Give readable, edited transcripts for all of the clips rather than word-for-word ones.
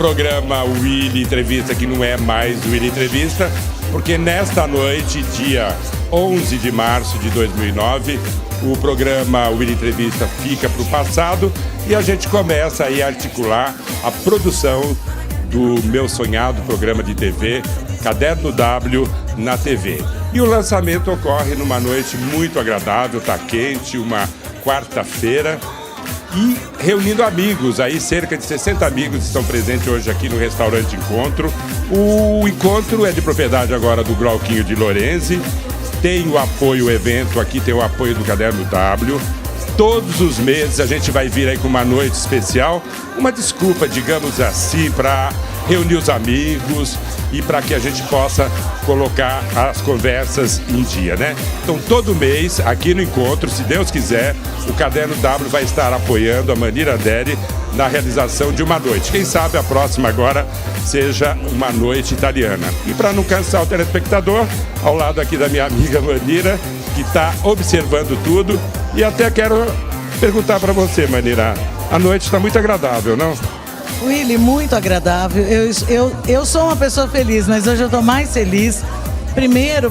programa Willy Entrevista, que não é mais Willy Entrevista, porque nesta noite, dia 11 de março de 2009, o programa Willy Entrevista fica para o passado e a gente começa aí a articular a produção do meu sonhado programa de TV, Caderno W na TV. E o lançamento ocorre numa noite muito agradável, tá quente, uma quarta-feira, e reunindo amigos, aí cerca de 60 amigos estão presentes hoje aqui no restaurante Encontro. O encontro é de propriedade agora do Glauquinho de Lorenzi, tem o apoio, o evento aqui tem o apoio do Caderno W. Todos os meses a gente vai vir aí com uma noite especial, uma desculpa, digamos assim, para reunir os amigos e para que a gente possa colocar as conversas em dia, né? Então, todo mês, aqui no Encontro, se Deus quiser, o Caderno W vai estar apoiando a Manira Andere na realização de uma noite. Quem sabe a próxima agora seja uma noite italiana. E para não cansar o telespectador, ao lado aqui da minha amiga Manira, que está observando tudo, e até quero perguntar para você, Manira, a noite está muito agradável, não? Willy, muito agradável. Eu sou uma pessoa feliz, mas hoje eu estou mais feliz. Primeiro,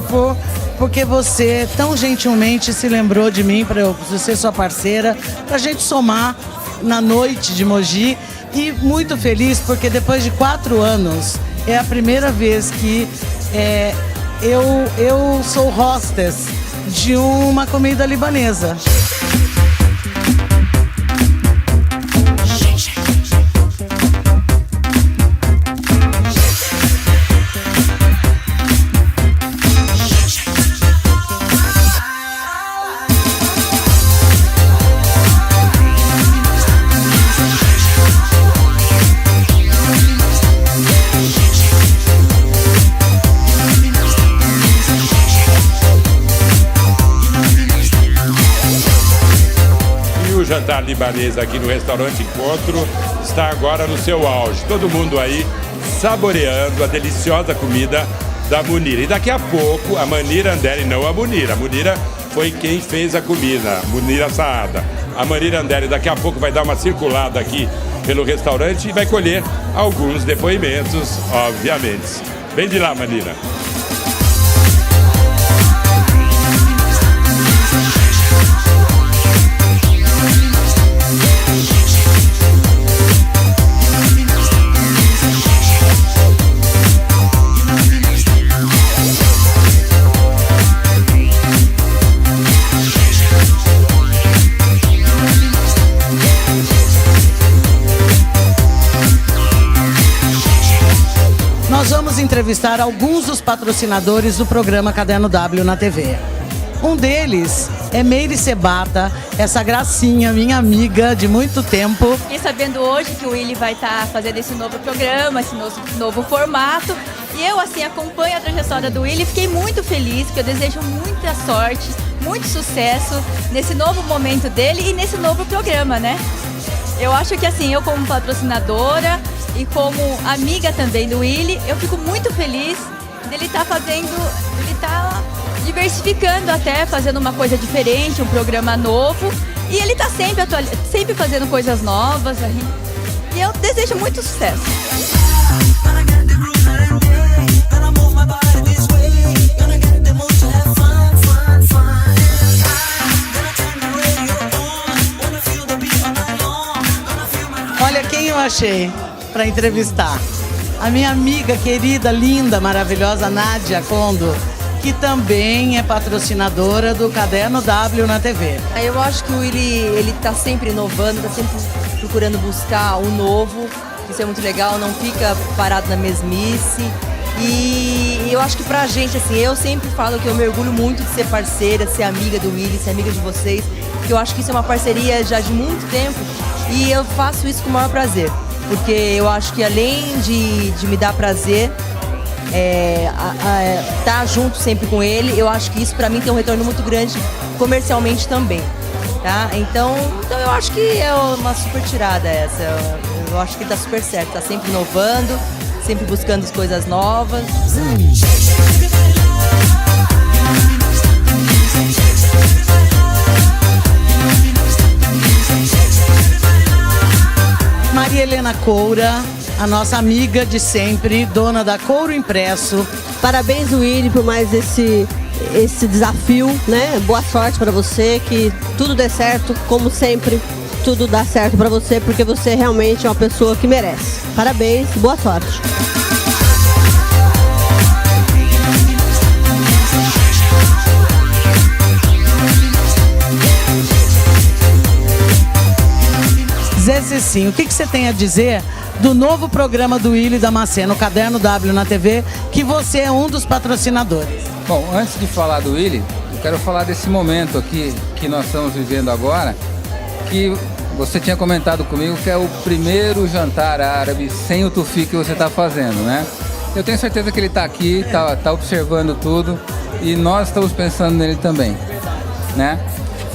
porque você tão gentilmente se lembrou de mim, para eu ser sua parceira, para a gente somar na noite de Mogi. E muito feliz porque depois de 4 anos, é a primeira vez que eu sou hostess de uma comida libanesa. O jantar libanês aqui no restaurante Encontro está agora no seu auge. Todo mundo aí saboreando a deliciosa comida da Munira. E daqui a pouco a Manira Andere, não a Munira. A Munira foi quem fez a comida, Munira Saada. A Manira Andere daqui a pouco vai dar uma circulada aqui pelo restaurante e vai colher alguns depoimentos, obviamente. Vem de lá, Manira. Nós vamos entrevistar alguns dos patrocinadores do programa Caderno W na TV. Um deles é Meire Sebata, essa gracinha, minha amiga de muito tempo. Fiquei sabendo hoje que o Willy vai estar fazendo esse novo programa, esse novo formato. E eu, assim, acompanho a trajetória do Willy. Fiquei muito feliz, porque eu desejo muita sorte, muito sucesso nesse novo momento dele e nesse novo programa, né? Eu acho que, assim, eu como patrocinadora e como amiga também do Willy, eu fico muito feliz dele estar diversificando até, fazendo uma coisa diferente, um programa novo. E ele está sempre fazendo coisas novas. E eu desejo muito sucesso. Olha quem eu achei para entrevistar. A minha amiga querida, linda, maravilhosa Nádia Kondo, que também é patrocinadora do Caderno W na TV. Eu acho que o Willy, ele tá sempre inovando, tá sempre procurando buscar o novo. Isso é muito legal, não fica parado na mesmice. E eu acho que pra gente, assim, eu sempre falo que eu me orgulho muito de ser parceira, ser amiga do Willy, ser amiga de vocês. Porque eu acho que isso é uma parceria já de muito tempo e eu faço isso com o maior prazer. Porque eu acho que além de me dar prazer, tá junto sempre com ele, eu acho que isso pra mim tem um retorno muito grande comercialmente também, tá? Então eu acho que é uma super tirada essa, eu acho que tá super certo, tá sempre inovando, sempre buscando as coisas novas. Maria Helena Coura, a nossa amiga de sempre, dona da Couro Impresso. Parabéns, Willy, por mais esse desafio, né? Boa sorte para você, que tudo dê certo, como sempre, tudo dá certo para você, porque você realmente é uma pessoa que merece. Parabéns, boa sorte. Zé Cecinho, o que você tem a dizer do novo programa do Willy Damasceno, o Caderno W na TV, que você é um dos patrocinadores? Bom, antes de falar do Willy, eu quero falar desse momento aqui que nós estamos vivendo agora, que você tinha comentado comigo que é o primeiro jantar árabe sem o tufi que você está fazendo, né? Eu tenho certeza que ele está aqui, tá observando tudo e nós estamos pensando nele também, né?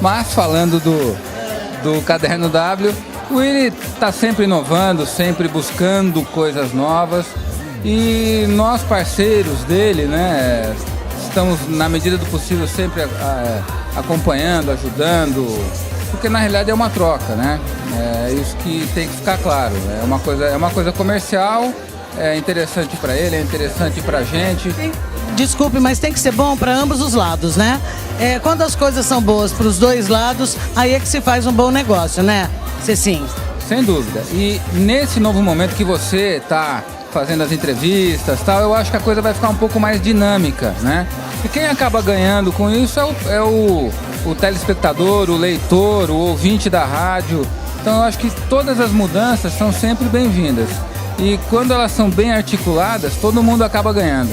Mas falando do Caderno W, o Willy está sempre inovando, sempre buscando coisas novas e nós parceiros dele, né, estamos na medida do possível sempre acompanhando, ajudando, porque na realidade é uma troca, né? É isso que tem que ficar claro. É uma coisa comercial, é interessante para ele, é interessante para a gente. Desculpe, mas tem que ser bom para ambos os lados, né? Quando as coisas são boas para os dois lados, aí é que se faz um bom negócio, né? Sim. Sem dúvida. E nesse novo momento que você está fazendo as entrevistas, tal, eu acho que a coisa vai ficar um pouco mais dinâmica, né? E quem acaba ganhando com isso é o telespectador, o leitor, o ouvinte da rádio. Então eu acho que todas as mudanças são sempre bem-vindas. E quando elas são bem articuladas, todo mundo acaba ganhando.